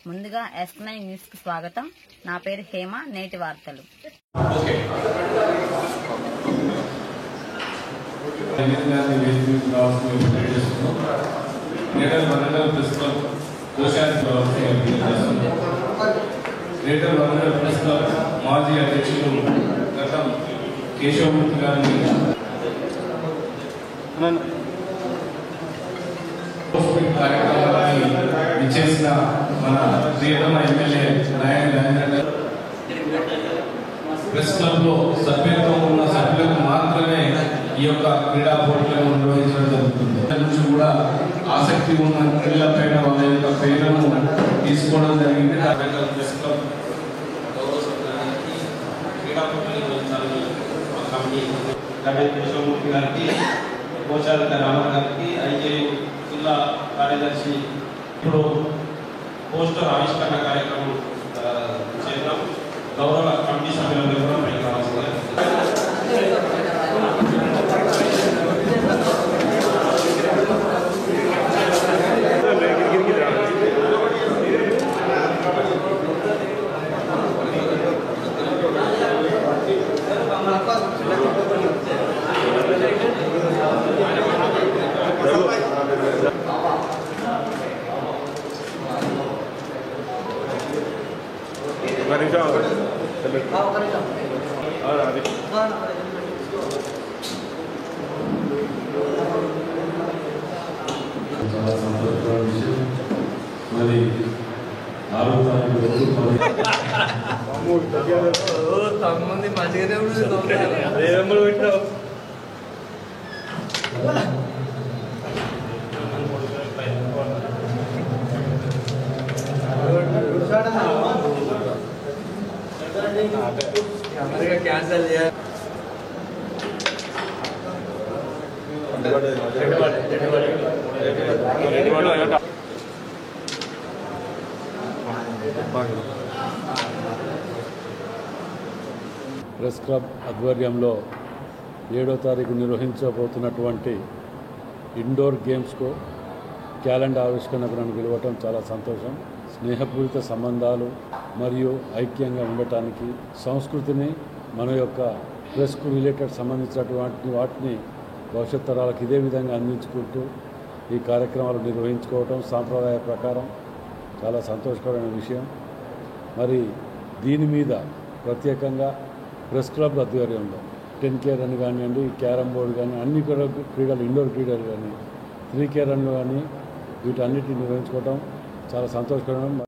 ముందుగా S9 news కు స్వాగతం. నా పేరు హేమ. నేటి వార్తలు. మాజీ అధ్యక్షులు గతం కేశవమూర్తి గారిని కార్యక్రమాన్ని ఇచ్చేసిన మన ప్రియతమ ఎమ్మెల్యే నారాయణ ప్రెస్ క్లబ్ లో సభ్యత్వం ఉన్న సభ్యులకు మాత్రమే ఈ యొక్క క్రీడా పోటీలను నిర్వహించడం జరుగుతుంది. నుంచి కూడా ఆసక్తి ఉన్న క్రీడలపైన వాళ్ళ యొక్క పేర్లను తీసుకోవడం జరిగింది. ప్రెస్ క్లబ్ క్రీడా పోటీలు నిర్వహించాలని కేశవమూర్తి గారికి, కోశాధికారి రామన్ గారికి, ఐజేయు జిల్లా కార్యదర్శి ఇప్పుడు పోస్టర్ ఆవిష్కరణ కార్యక్రమం చేద్దాం. గౌరవ కమిటీ సభ్యులందరూ కూడా పైకి రావాల్సిందిగా. చాలా సంతోషకరమైన విషయం. మరి 6వ తారీఖు తమ్ముంది మంచిగానే ఉంటుంది. క్యాన్సల్ చేయాలి. ప్రెస్ క్లబ్ ఆధ్వర్యంలో 7వ తారీఖు నిర్వహించబోతున్నటువంటి ఇండోర్ గేమ్స్కు క్యాలెండర్ ఆవిష్కరణకు నన్ను పిలవటం చాలా సంతోషం. స్నేహపూరిత సంబంధాలు మరియు ఐక్యంగా ఉండటానికి, సంస్కృతిని, మన యొక్క ప్రెస్కు రిలేటెడ్ సంబంధించినటువంటి వాటిని భవిష్యత్ తరాలకు ఇదే విధంగా అందించుకుంటూ ఈ కార్యక్రమాలు నిర్వహించుకోవటం సాంప్రదాయ ప్రకారం చాలా సంతోషకరమైన విషయం. మరి దీని మీద ప్రత్యేకంగా ప్రెస్ క్లబ్ ఆధ్వర్యంలో 10K రన్ కానివ్వండి, క్యారమ్ బోర్డు కానీ, అన్ని క్రీడలు, ఇండోర్ క్రీడలు కానీ, 3K రన్లు కానీ, వీటన్నిటిని నిర్వహించుకోవటం చాలా సంతోషకరం.